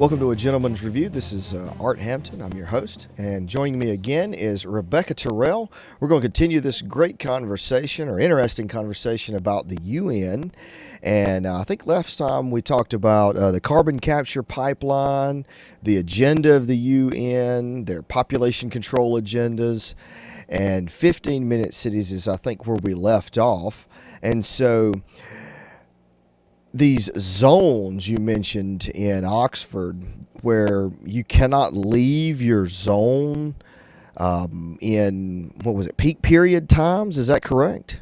Welcome to A Gentleman's Review. This is Art Hampton. I'm your host. And joining me again is Rebecca Terrell. We're going to continue this great conversation or interesting conversation about the UN. And I think last time we talked about the carbon capture pipeline, the agenda of the UN, their population control agendas, and 15-minute cities is, I think, where we left off. And so these zones you mentioned in Oxford where you cannot leave your zone in, what was it, peak period times? Is that correct?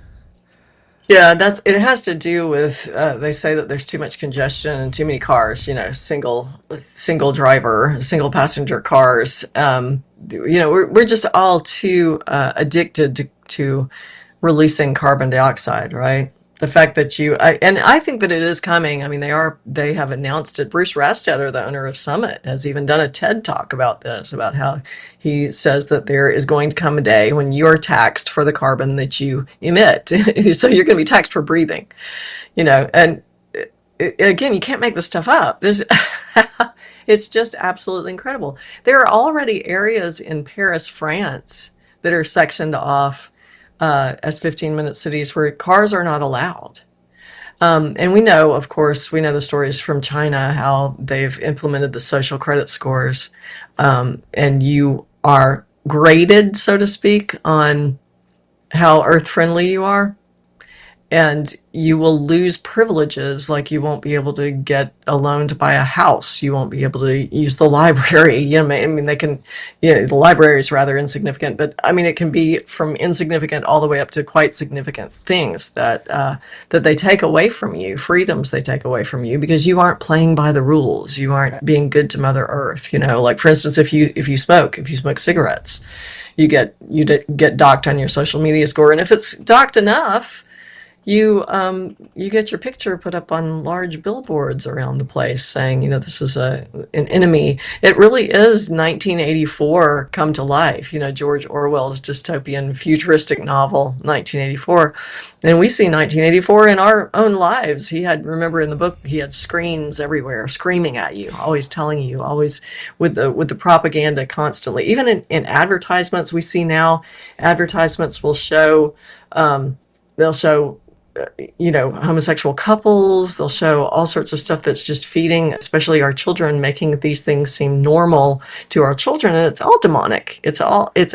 Yeah, it has to do with they say that there's too much congestion and too many cars, single driver, single passenger cars. We're just all too addicted to releasing carbon dioxide, right? The fact that and I think that it is coming. I mean, they have announced it. Bruce Rastetter, the owner of Summit, has even done a TED talk about this, about how he says that there is going to come a day when you are taxed for the carbon that you emit. So you're going to be taxed for breathing, and again, you can't make this stuff up. It's just absolutely incredible. There are already areas in Paris, France, that are sectioned off as 15-minute cities where cars are not allowed. And we know, of course, we know the stories from China, how they've implemented the social credit scores, and you are graded, so to speak, on how earth friendly you are. And you will lose privileges, like you won't be able to get a loan to buy a house. You won't be able to use the library. I mean, they can, the library is rather insignificant, but I mean, it can be from insignificant all the way up to quite significant things that they take away from you, freedoms they take away from you because you aren't playing by the rules. You aren't being good to Mother Earth. Like for instance, if you smoke cigarettes, you get docked on your social media score, and if it's docked enough, you get your picture put up on large billboards around the place saying, this is an enemy. It really is 1984 come to life, George Orwell's dystopian futuristic novel, 1984. And we see 1984 in our own lives. Remember in the book, he had screens everywhere screaming at you, always telling you, always with the propaganda constantly. Even in advertisements, we see now advertisements will show, they'll show homosexual couples. They'll show all sorts of stuff that's just feeding, especially our children, making these things seem normal to our children. And it's all demonic. It's it's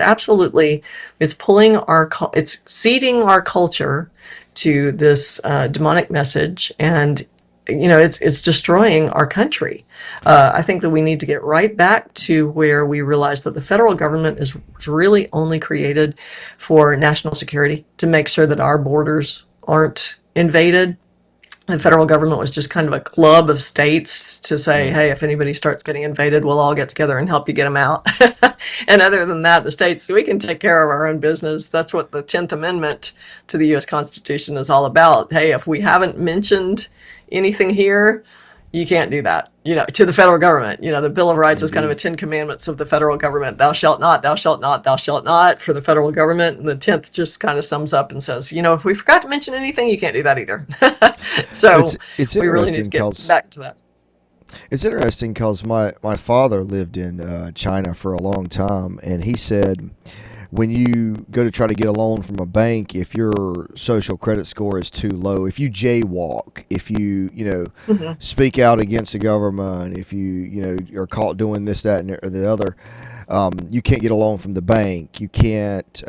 seeding our culture to this demonic message. And, it's destroying our country. I think that we need to get right back to where we realize that the federal government is really only created for national security, to make sure that our borders aren't invaded. The federal government was just kind of a club of states to say, Yeah. hey, if anybody starts getting invaded, we'll all get together and help you get them out. And other than that, the states, we can take care of our own business. That's what the 10th Amendment to the U.S. Constitution is all about. Hey, if we haven't mentioned anything here, you can't do that, to the federal government. The Bill of Rights is kind of a Indeed. 10 commandments of the federal government. Thou shalt not, thou shalt not, thou shalt not for the federal government. And the 10th just kind of sums up and says, if we forgot to mention anything, you can't do that either. So It's we really need to interesting get because back to that. my father lived in China for a long time, and he said when you go to try to get a loan from a bank, if your social credit score is too low, if you jaywalk, if you Hmm. speak out against the government, if you are caught doing this, that, and or the other, you can't get a loan from the bank. You can't.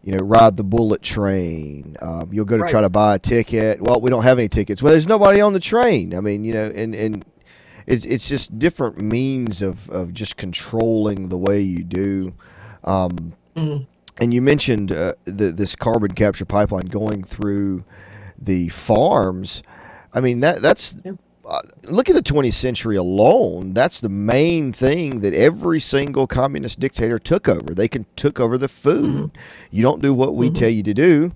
Ride the bullet train. You'll go to try Right. to buy a ticket. Well, we don't have any tickets. Well, there's nobody on the train. I mean, and it's just different means of just controlling the way you do. Um, Hmm. and you mentioned this carbon capture pipeline going through the farms. I mean, that's Yeah. look at the 20th century alone. That's the main thing that every single communist dictator took over. They took over the Hmm. food. You don't do what we Hmm. tell you to do,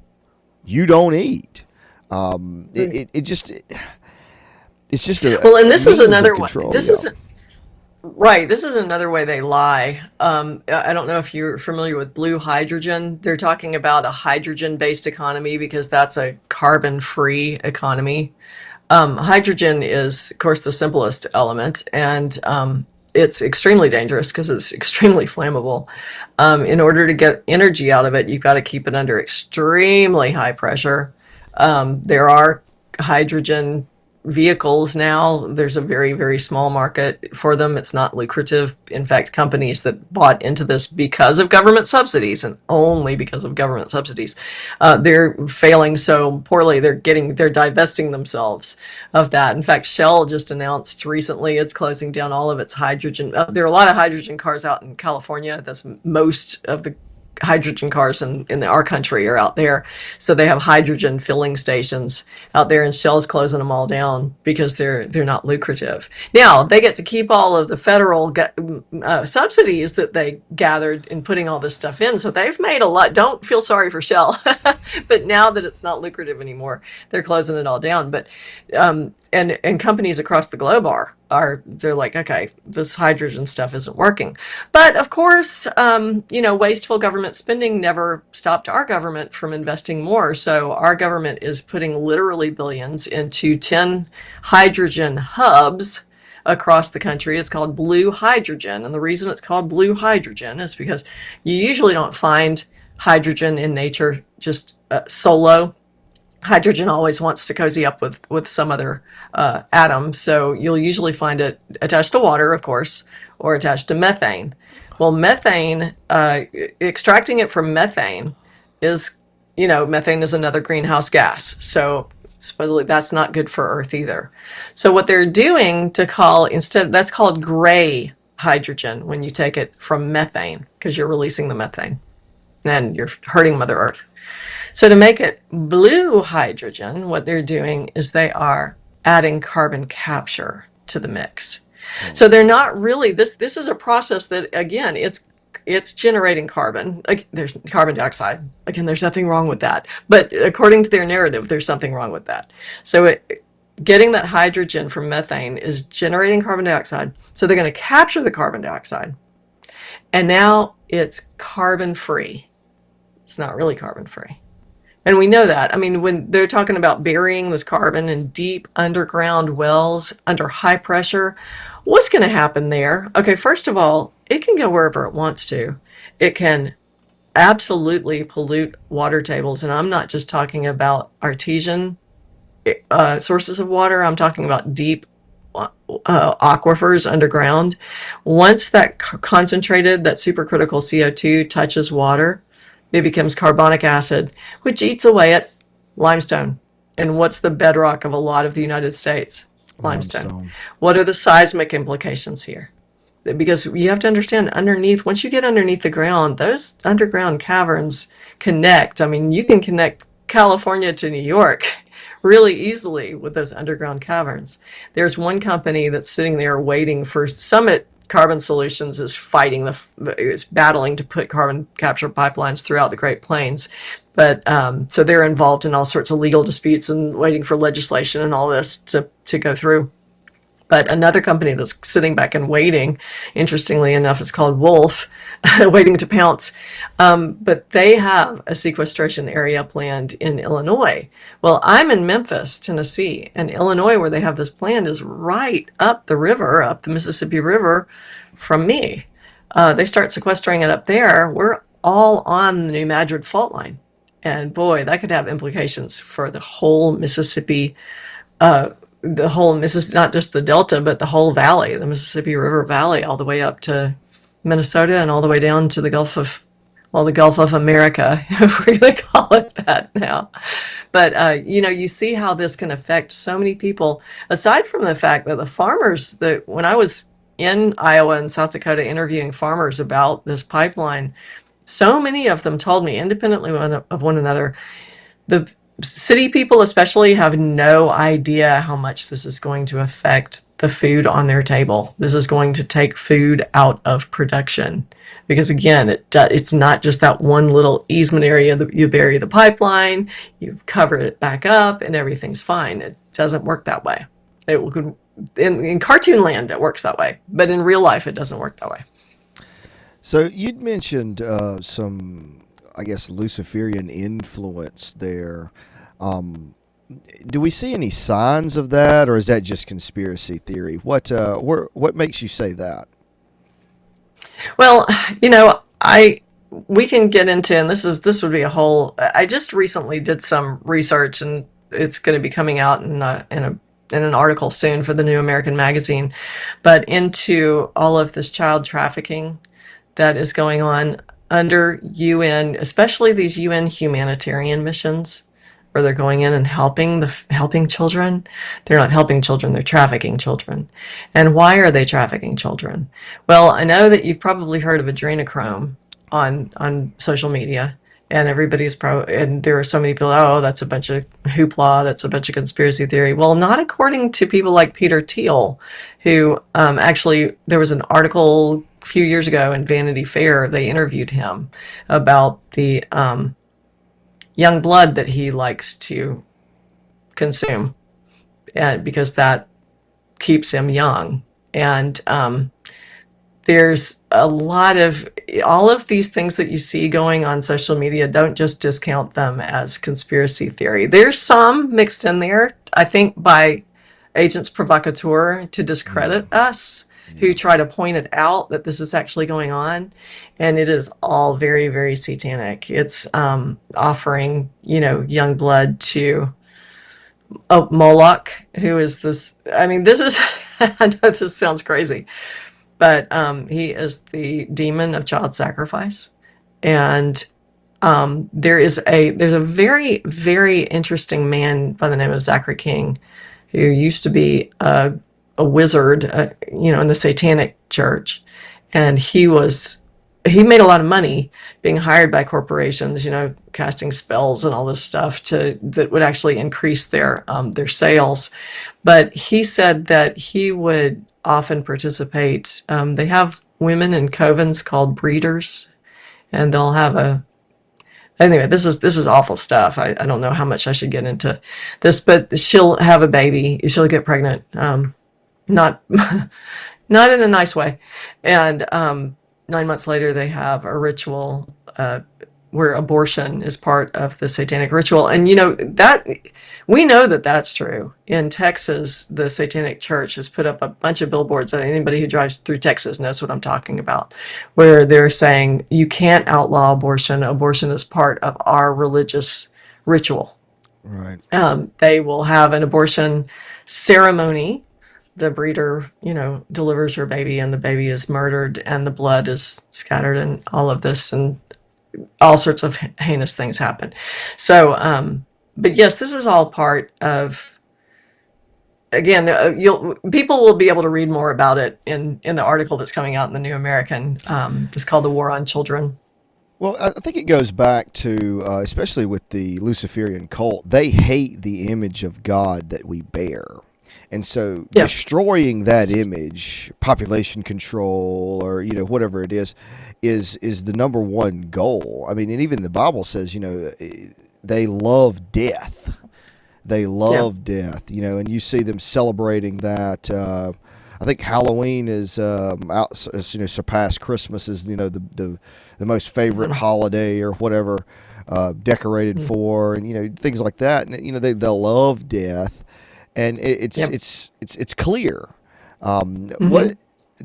you don't eat. Right. It's just a Well, and this is means of another one. control. This Yeah. is Right. This is another way they lie. I don't know if you're familiar with blue hydrogen. They're talking about a hydrogen-based economy because that's a carbon-free economy. Hydrogen is, of course, the simplest element, and it's extremely dangerous because it's extremely flammable. In order to get energy out of it, you've got to keep it under extremely high pressure. There are hydrogen vehicles now. There's a very, very small market for them. It's not lucrative. In fact, companies that bought into this because of government subsidies and only because of government subsidies, they're failing so poorly. They're divesting themselves of that. In fact, Shell just announced recently it's closing down all of its hydrogen. There are a lot of hydrogen cars out in California. That's most of the hydrogen cars in our country are out there. So they have hydrogen filling stations out there, and Shell's closing them all down because they're not lucrative. Now they get to keep all of the federal subsidies that they gathered in putting all this stuff in. So they've made a lot. Don't feel sorry for Shell, but now that it's not lucrative anymore, they're closing it all down. But and companies across the globe they're like, okay, this hydrogen stuff isn't working. But of course, wasteful government spending never stopped our government from investing more. So our government is putting literally billions into 10 hydrogen hubs across the country. It's called blue hydrogen. And the reason it's called blue hydrogen is because you usually don't find hydrogen in nature just solo. Hydrogen always wants to cozy up with some other atom. So you'll usually find it attached to water, of course, or attached to methane. Well, methane, extracting it from methane is, methane is another greenhouse gas. So supposedly that's not good for Earth either. So what they're doing that's called gray hydrogen when you take it from methane, because you're releasing the methane and you're hurting Mother Earth. So to make it blue hydrogen, what they're doing is they are adding carbon capture to the mix. So they're not really this is a process that, again, it's generating carbon. Like, there's carbon dioxide. Again, there's nothing wrong with that. But according to their narrative, there's something wrong with that. So getting that hydrogen from methane is generating carbon dioxide. So they're going to capture the carbon dioxide. And now it's carbon free. It's not really carbon free. And we know that. I mean, when they're talking about burying this carbon in deep underground wells under high pressure, what's going to happen there? Okay, first of all, it can go wherever it wants to. It can absolutely pollute water tables. And I'm not just talking about artesian sources of water, I'm talking about deep aquifers underground. Once that concentrated, that supercritical CO2 touches water, it becomes carbonic acid, which eats away at limestone. And what's the bedrock of a lot of the United States? Limestone. What are the seismic implications here? Because you have to understand, once you get underneath the ground, those underground caverns connect. I mean, you can connect California to New York really easily with those underground caverns. There's one company that's sitting there waiting for Summit Carbon Solutions is battling to put carbon capture pipelines throughout the Great Plains. But so they're involved in all sorts of legal disputes and waiting for legislation and all this to go through. But another company that's sitting back and waiting, interestingly enough, is called Wolf, waiting to pounce. But they have a sequestration area planned in Illinois. Well, I'm in Memphis, Tennessee, and Illinois, where they have this planned, is right up the river, up the Mississippi River from me. They start sequestering it up there. We're all on the New Madrid fault line. And boy, that could have implications for the whole Mississippi not just the Delta, but the whole valley, the Mississippi River Valley, all the way up to Minnesota and all the way down to the Gulf of America, if we're going to call it that now. But, you see how this can affect so many people, aside from the fact that the farmers, when I was in Iowa and South Dakota interviewing farmers about this pipeline, so many of them told me, independently of one another, the city people especially have no idea how much this is going to affect the food on their table. This is going to take food out of production because, again, it's not just that one little easement area that you bury the pipeline, you've covered it back up, and everything's fine. It doesn't work that way. In cartoon land, it works that way, but in real life, it doesn't work that way. So you'd mentioned some, I guess, Luciferian influence there. Do we see any signs of that, or is that just conspiracy theory? What makes you say that? Well, you know, I we can get into, and this would be a whole. I just recently did some research, and it's going to be coming out in an article soon for the New American Magazine, but into all of this child trafficking that is going on under UN, especially these UN humanitarian missions where they're going in and helping children. They're not helping children, they're trafficking children. And why are they trafficking children? Well, I know that you've probably heard of adrenochrome on social media. And everybody's probably, and there are so many people, oh, that's a bunch of hoopla, that's a bunch of conspiracy theory. Well, not according to people like Peter Thiel, who actually, there was an article a few years ago in Vanity Fair, they interviewed him about the young blood that he likes to consume, and because that keeps him young. And there's a lot of all of these things that you see going on social media. Don't just discount them as conspiracy theory. There's some mixed in there, I think, by agents provocateur to Yeah, discredit us, who yeah, try to point it out that this is actually going on. And it is all very, very satanic. It's offering, young blood to Moloch, who is this. I mean, this is, I know this sounds crazy, but he is the demon of child sacrifice. And there's a very, very interesting man by the name of Zachary King, who used to be a wizard, in the Satanic Church, and he made a lot of money being hired by corporations, casting spells and all this stuff to that would actually increase their sales. But he said that he would often participate. They have women in covens called breeders, and they'll have a anyway, this is awful stuff. I don't know how much I should get into this, but she'll have a baby. She'll get pregnant. Not not in a nice way. And 9 months later, they have a ritual where abortion is part of the satanic ritual. And that we know that that's true. In Texas, the Satanic Church has put up a bunch of billboards, and anybody who drives through Texas knows what I'm talking about, where they're saying you can't outlaw abortion. Abortion is part of our religious ritual. right. They will have an abortion ceremony. The breeder, delivers her baby, and the baby is murdered, and the blood is scattered, and all of this, and all sorts of heinous things happen. So, but yes, this is all part of. Again, people will be able to read more about it in the article that's coming out in the New American. It's called "The War on Children." Well, I think it goes back to, especially with the Luciferian cult, they hate the image of God that we bear. And so Yeah. destroying that image, population control, or whatever it is the number one goal. I mean, and even the Bible says, they love death. They Yeah. love death, and you see them celebrating that. I think Halloween is surpassed Christmas as the most favorite Mhm. holiday or whatever, decorated Mhm. for, and things like that. And they love death, and it's Yep. it's it's it's clear. Hmm. What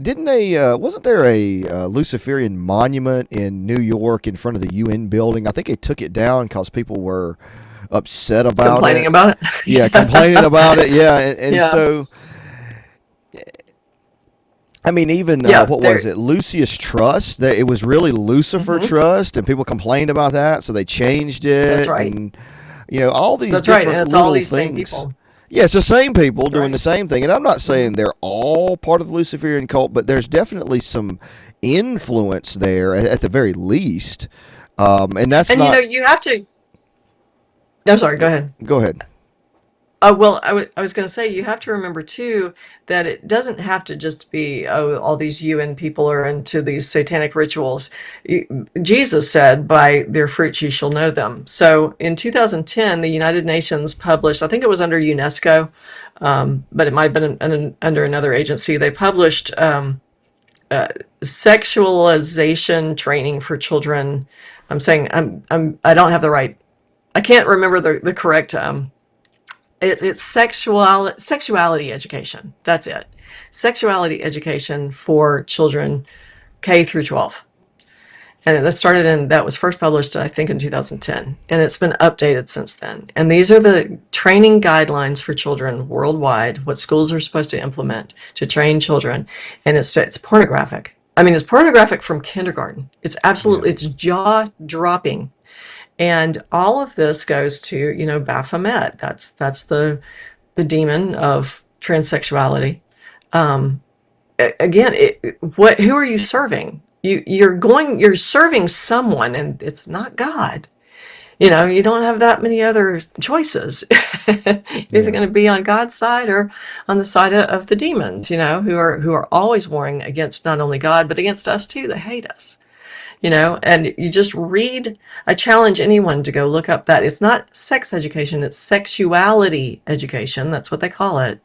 didn't they? Wasn't there a Luciferian monument in New York in front of the UN building? I think they took it down because people were upset about Complaining it. about Yeah, it. complaining about it. Yeah, and Yeah. so I mean, even Yeah. what was There. it, Lucius Trust? That it was really Lucifer Hmm. Trust, and people complained about that, so they changed That's it, right. and all these That's right. And different it's all little these same things. people. Yeah, it's the same people That's doing the right. same thing, and I'm not Hmm. saying they're all part of the Luciferian cult, but there's definitely some influence there at the very least, and that's And not. you have to. No, sorry. Go ahead. Go ahead. Well, I was going to say you have to remember too that it doesn't have to just be, oh, all these UN people are into these satanic rituals. Jesus said, "By their fruits you shall know them." So in 2010, the United Nations published, I think it was under UNESCO, but it might have been under another agency. They published sexualization training for children. I don't have the right. I can't remember the correct It's sexuality education. That's it. Sexuality education for children K through 12. And that was first published, I think, in 2010. And it's been updated since then. And these are the training guidelines for children worldwide, what schools are supposed to implement to train children. And it's pornographic. I mean, it's pornographic from kindergarten. Yeah. It's jaw dropping. And all of this goes to, Baphomet. That's the demon of transsexuality. Um, Again, who are you serving? You're serving someone, and it's not God. You don't have that many other choices. Is it Yeah. going to be on God's side or on the side of the demons? Who are always warring against not only God but against us too. They hate us. And you just read. I challenge anyone to go look up that. It's not sex education; it's sexuality education. That's what they call it.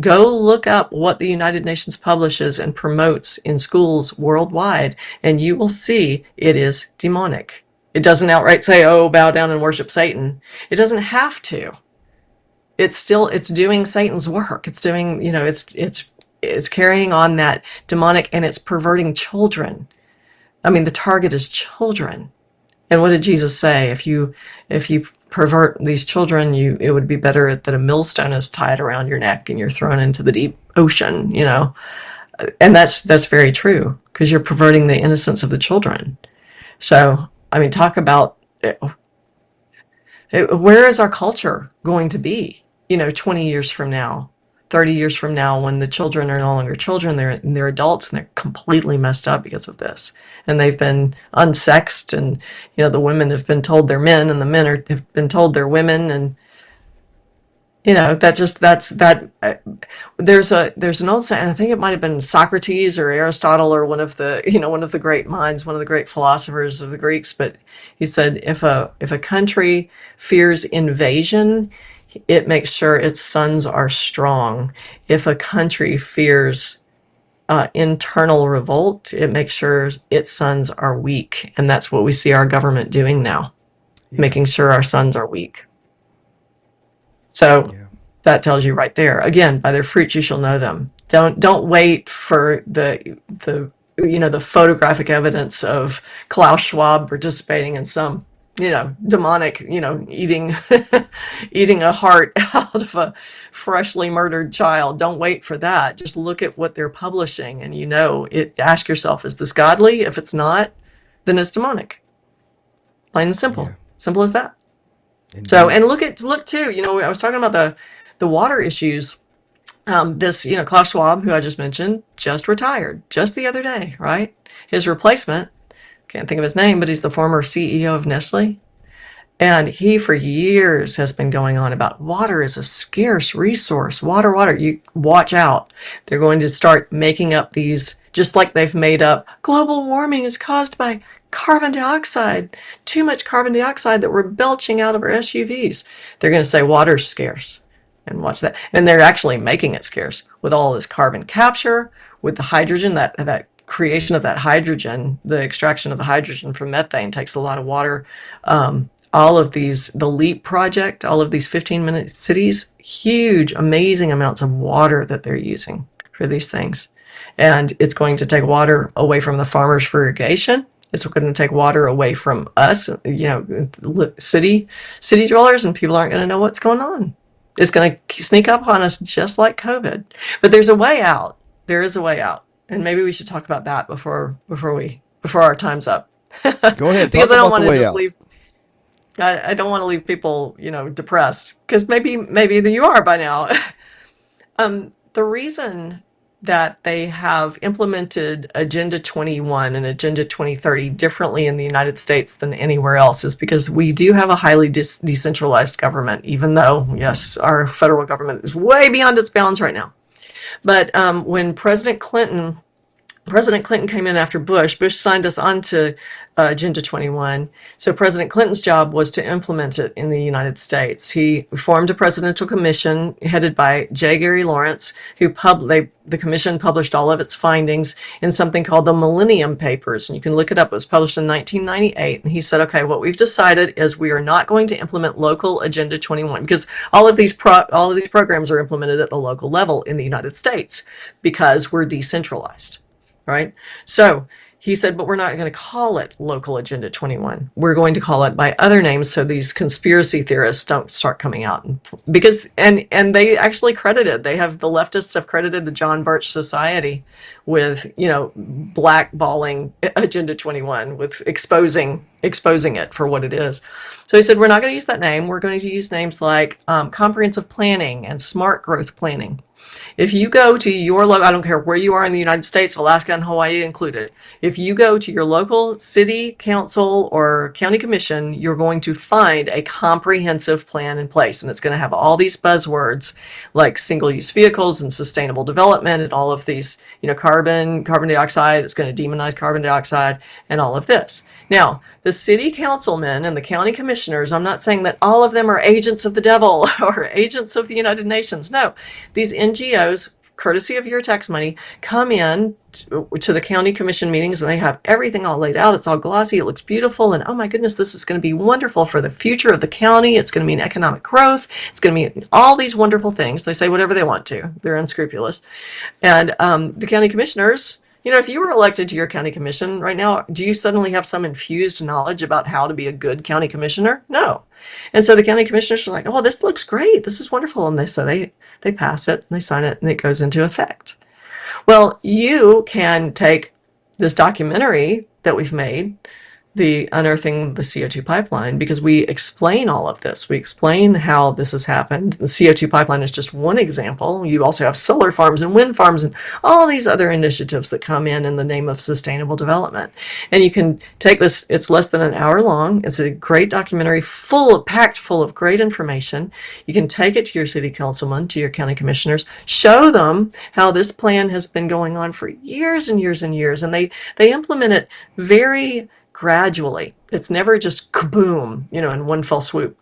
Go look up what the United Nations publishes and promotes in schools worldwide, and you will see it is demonic. It doesn't outright say, "Oh, bow down and worship Satan." It doesn't have to. It's doing Satan's work. It's doing, it's carrying on that demonic, and it's perverting children. I mean, the target is children. And what did Jesus say? If you pervert these children, it would be better that a millstone is tied around your neck and you're thrown into the deep ocean. And that's very true, because you're perverting the innocence of the children. So, I mean, talk about where is our culture going to be, 20 years from now, 30 years from now, when the children are no longer children, they're adults, and they're completely messed up because of this. And they've been unsexed, and, the women have been told they're men, and the men have been told they're women. And, there's an old saying, I think it might have been Socrates or Aristotle, or one of the great minds, one of the great philosophers of the Greeks. But he said, if a country fears invasion, it makes sure its sons are strong. If a country fears internal revolt, it makes sure its sons are weak. And that's what we see our government doing now, Yeah. making sure our sons are weak. So Yeah. that tells you right there. Again, by their fruits you shall know them. Don't wait for the photographic evidence of Klaus Schwab participating in some demonic eating eating a heart out of a freshly murdered child. Don't wait for that. Just look at what they're publishing, and ask yourself, is this godly? If it's not, then it's demonic. Plain and Yeah. simple. Simple as that. So, Indeed. and look too, I was talking about the water issues. This, Klaus Schwab, who I just mentioned, just retired just the other day, right? His replacement, can't think of his name, but he's the former CEO of Nestle. And he, for years, has been going on about water is a scarce resource. Water, water. You watch out. They're going to start making up these, just like they've made up global warming is caused by carbon dioxide, too much carbon dioxide that we're belching out of our SUVs. They're going to say water's scarce. And watch that. And they're actually making it scarce with all this carbon capture, with the hydrogen, that creation of that hydrogen, the extraction of the hydrogen from methane takes a lot of water. All of the LEAP project, all of these 15-minute cities, huge, amazing amounts of water that they're using for these things. And it's going to take water away from the farmers for irrigation. It's going to take water away from us, city dwellers, and people aren't going to know what's going on. It's going to sneak up on us just like COVID. But there's a way out. There is a way out. And maybe we should talk about that before our time's up. Go ahead. Because Talk I don't about the want to way just out. leave I don't want to leave people, depressed, because maybe you are by now. The reason that they have implemented Agenda 21 and Agenda 2030 differently in the United States than anywhere else is because we do have a highly decentralized government, even though, yes, our federal government is way beyond its bounds right now. But when President Clinton President Clinton came in after Bush. Bush signed us onto Agenda 21. So President Clinton's job was to implement it in the United States. He formed a presidential commission headed by J. Gary Lawrence, the commission published all of its findings in something called the Millennium Papers. And you can look it up. It was published in 1998. And he said, okay, what we've decided is we are not going to implement local Agenda 21 because all of these programs are implemented at the local level in the United States because we're decentralized. Right? So he said, but we're not going to call it Local Agenda 21. We're going to call it by other names so these conspiracy theorists don't start coming out. Because they actually they have, the leftists have credited the John Birch Society with, blackballing Agenda 21, with exposing it for what it is. So he said, we're not going to use that name. We're going to use names like comprehensive planning and smart growth planning. If you go to your local, I don't care where you are in the United States, Alaska and Hawaii included, if you go to your local city council or county commission, you're going to find a comprehensive plan in place. And it's going to have all these buzzwords like single-use vehicles and sustainable development and all of these, carbon dioxide. It's going to demonize carbon dioxide and all of this. Now, the city councilmen and the county commissioners, I'm not saying that all of them are agents of the devil or agents of the United Nations. No, these NGOs, courtesy of your tax money, come in to the county commission meetings and they have everything all laid out. It's all glossy. It looks beautiful. And oh my goodness, this is going to be wonderful for the future of the county. It's going to mean economic growth. It's going to mean all these wonderful things. They say whatever they want to. They're unscrupulous. And the county commissioners, if you were elected to your county commission right now, do you suddenly have some infused knowledge about how to be a good county commissioner? No. And so the county commissioners are like, oh, this looks great. This is wonderful. And they pass it and they sign it and it goes into effect. Well, you can take this documentary that we've made, the Unearthing the CO2 Pipeline, because we explain all of this. We explain how this has happened. The CO2 pipeline is just one example. You also have solar farms and wind farms and all these other initiatives that come in the name of sustainable development. And you can take this, it's less than an hour long. It's a great documentary packed full of great information. You can take it to your city councilman, to your county commissioners, show them how this plan has been going on for years and years and years. And they implement it very gradually. It's never just kaboom, in one fell swoop.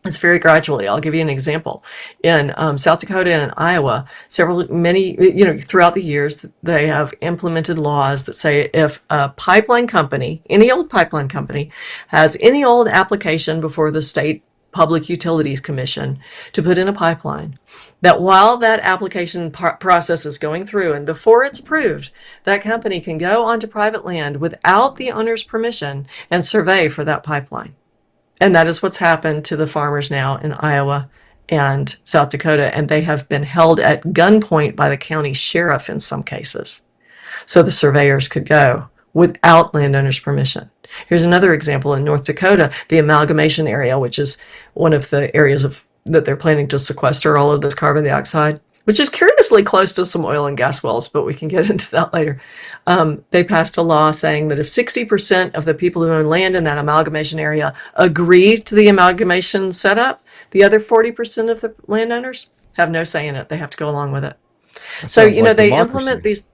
It's very gradually. I'll give you an example. In South Dakota and in Iowa, throughout the years, they have implemented laws that say if a pipeline company, any old pipeline company, has any old application before the state Public Utilities Commission to put in a pipeline, that while that application process is going through and before it's approved, that company can go onto private land without the owner's permission and survey for that pipeline. And that is what's happened to the farmers now in Iowa and South Dakota, and they have been held at gunpoint by the county sheriff in some cases. So the surveyors could go without landowners' permission. Here's another example in North Dakota, the amalgamation area, which is one of the areas that they're planning to sequester all of this carbon dioxide, which is curiously close to some oil and gas wells, but we can get into that later. They passed a law saying that if 60% of the people who own land in that amalgamation area agree to the amalgamation setup, the other 40% of the landowners have no say in it. They have to go along with it. So, they implement these.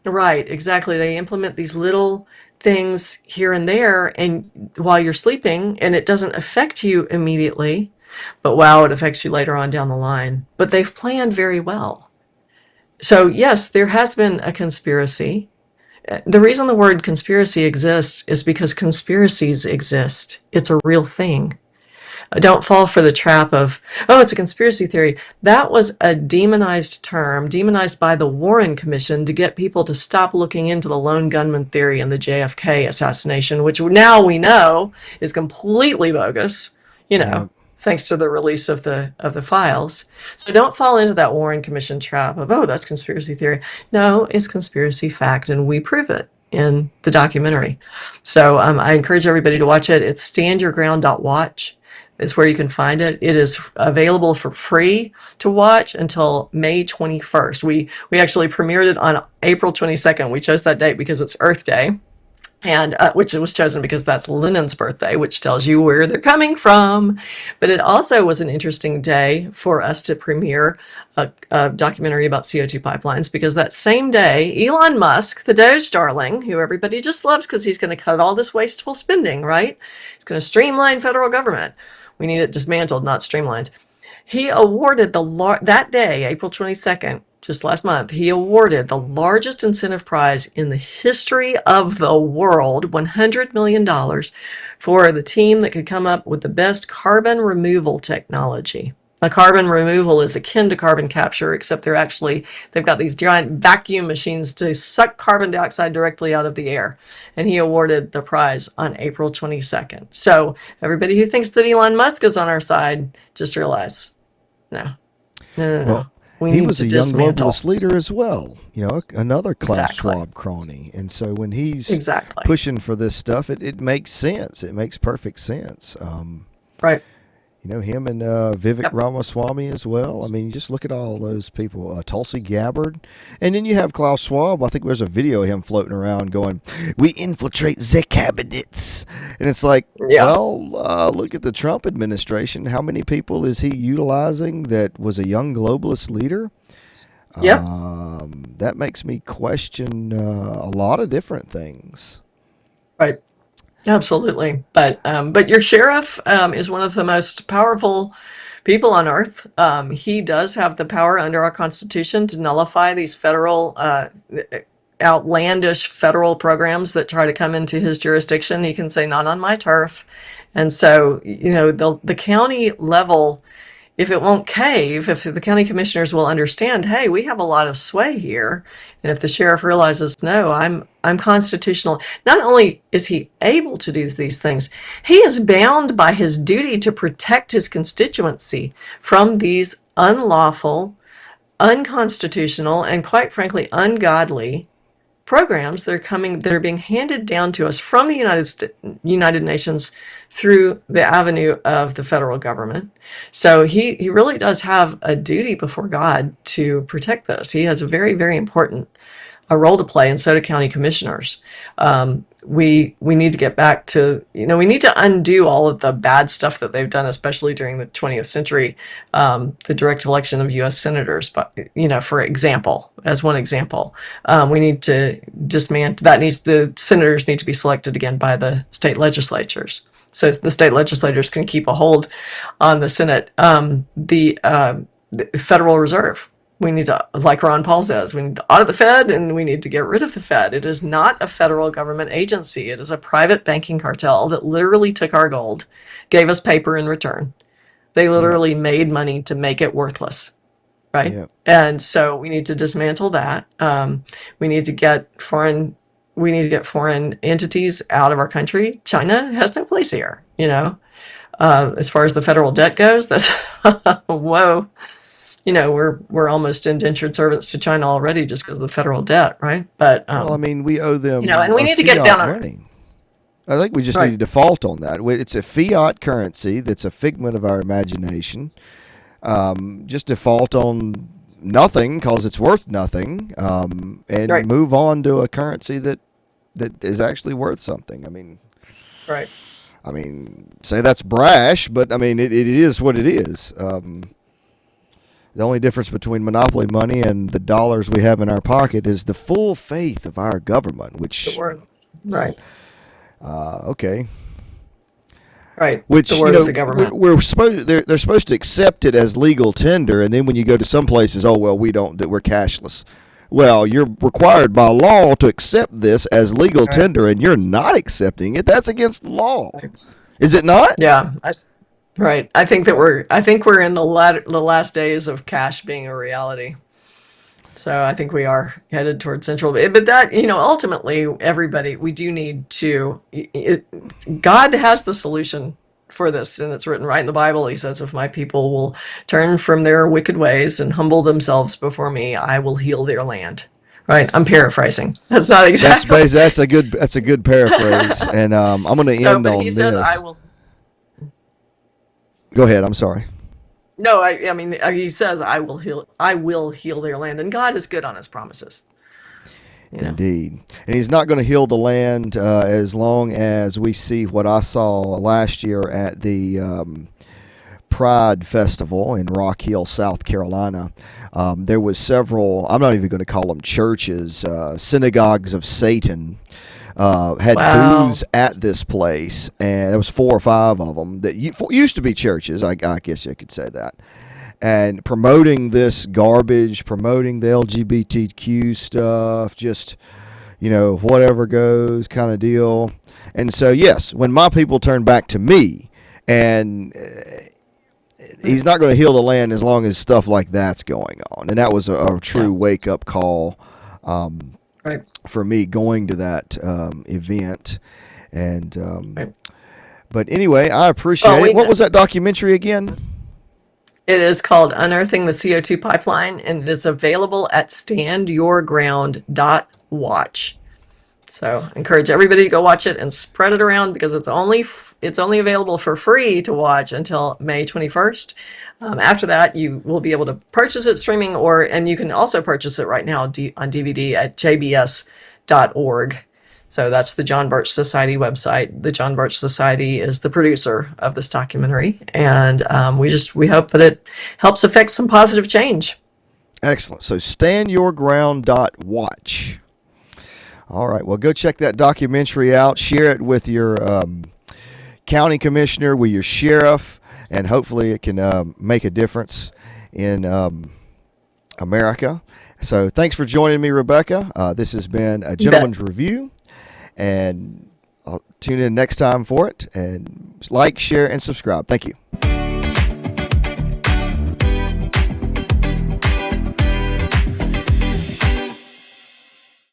Right, exactly. They implement these little things here and there, and while you're sleeping, and it doesn't affect you immediately, but wow, it affects you later on down the line. But they've planned very well. So yes, there has been a conspiracy. The reason the word conspiracy exists is because conspiracies exist. It's a real thing. Don't fall for the trap of, oh, it's a conspiracy theory. That was a demonized term, demonized by the Warren Commission to get people to stop looking into the lone gunman theory and the JFK assassination, which now we know is completely bogus, thanks to the release of the files. So don't fall into that Warren Commission trap of, oh, that's conspiracy theory. No, it's conspiracy fact, and we prove it in the documentary. So I encourage everybody to watch it. It's standyourground.watch. Is where you can find it. It is available for free to watch until May 21st. We actually premiered it on April 22nd. We chose that date because it's Earth Day. and which was chosen because that's Lenin's birthday, which tells you where they're coming from. But it also was an interesting day for us to premiere a documentary about CO2 pipelines because that same day, Elon Musk, the Doge darling, who everybody just loves because he's going to cut all this wasteful spending, right? He's going to streamline federal government. We need it dismantled, not streamlined. He awarded that day, April 22nd, just last month, he awarded the largest incentive prize in the history of the world, $100 million, for the team that could come up with the best carbon removal technology. Now, carbon removal is akin to carbon capture, except they've got these giant vacuum machines to suck carbon dioxide directly out of the air. And he awarded the prize on April 22nd. So everybody who thinks that Elon Musk is on our side, just realize, no, no, no, no. Well, We he need was to a young dismantle. globalist leader as well, another Klaus Exactly. Schwab crony. And so when he's Exactly. pushing for this stuff, it makes sense. It makes perfect sense. Right. Him and Vivek Yep. Ramaswamy as well. I mean, just look at all those people. Tulsi Gabbard. And then you have Klaus Schwab. I think there's a video of him floating around going, "We infiltrate the cabinets." And it's like, Yeah. well, look at the Trump administration. How many people is he utilizing that was a young globalist leader? Yep. That makes me question a lot of different things. Right. Absolutely. But your sheriff is one of the most powerful people on earth. He does have the power under our Constitution to nullify these outlandish federal programs that try to come into his jurisdiction. He can say, not on my turf. And so, the county level, if it won't cave, if the county commissioners will understand, hey, we have a lot of sway here, and if the sheriff realizes, no, I'm constitutional, not only is he able to do these things, he is bound by his duty to protect his constituency from these unlawful, unconstitutional, and quite frankly, ungodly programs that are being handed down to us from the United Nations through the avenue of the federal government. So he really does have a duty before God to protect this. He has a very, very important a role to play, and so do county commissioners. We need to get back to, we need to undo all of the bad stuff that they've done, especially during the 20th century, the direct election of U.S. senators. But, for example, as one example, we need to dismantle that. The senators need to be selected again by the state legislatures, so the state legislators can keep a hold on the Senate. The Federal Reserve. We need to, like Ron Paul says, we need to audit the Fed and we need to get rid of the Fed. It is not a federal government agency. It is a private banking cartel that literally took our gold, gave us paper in return. They Yeah, literally made money to make it worthless, right? yeah. And so we need to dismantle that. We need to get foreign entities out of our country. China has no place here, as far as the federal debt goes, that's whoa. We're almost indentured servants to China already just because of the federal debt, right? But Well, I mean, we owe them and we a need to get down fiat on money. I think we just need right, to default on that. It's a fiat currency that's a figment of our imagination. Just default on nothing because it's worth nothing, and right, move on to a currency that is actually worth something. right, Say that's brash, but it is what it is. The only difference between monopoly money and the dollars we have in our pocket is the full faith of our government, the which, word, right, okay, right, the which word of the government, we're supposed they're supposed to accept it as legal tender, and then when you go to some places, oh well, we don't, we're cashless. Well, you're required by law to accept this as legal right, tender, and you're not accepting it. That's against the law, is it not? yeah, right. I think we're in the last days of cash being a reality. So I think we are headed towards central, but that, ultimately, everybody, we do need to. God has the solution for this, and it's written right in the Bible. He says, "If my people will turn from their wicked ways and humble themselves before me, I will heal their land." Right? I'm paraphrasing. That's not exactly. That's a good paraphrase, and I'm going to So, end but he on says, "I this. will." Go ahead. I'm sorry. No, I mean, he says, "I will heal. I will heal their land," and God is good on His promises. you know. Indeed. And he's not going to heal the land as long as we see what I saw last year at the Pride Festival in Rock Hill, South Carolina. There was several, I'm not even going to call them churches, synagogues of Satan had Wow. booths at this place, and there was 4 or 5 of them that used to be churches, I guess you could say that, and promoting this garbage, promoting the LGBTQ stuff, just, whatever goes kind of deal. And so, yes, when my people turn back to me, and he's not going to heal the land as long as stuff like that's going on. And that was a Yeah. true wake up call Right. for me going to that event. And Right. but anyway, I Well, appreciate it. we What know. was that documentary again? It is called Unearthing the CO2 Pipeline, and it is available at standyourground.watch. So encourage everybody to go watch it and spread it around because it's only available for free to watch until May 21st. After that, you will be able to purchase it streaming, and you can also purchase it right now on DVD at jbs.org. So that's the John Birch Society website. The John Birch Society is the producer of this documentary, and we hope that it helps affect some positive change. Excellent. So standyourground.watch. All right. Well, go check that documentary out. Share it with your county commissioner, with your sheriff, and hopefully it can make a difference in America. So thanks for joining me, Rebecca. This has been a You bet. gentleman's review, and I'll tune in next time for it. And like, share, and subscribe. Thank you.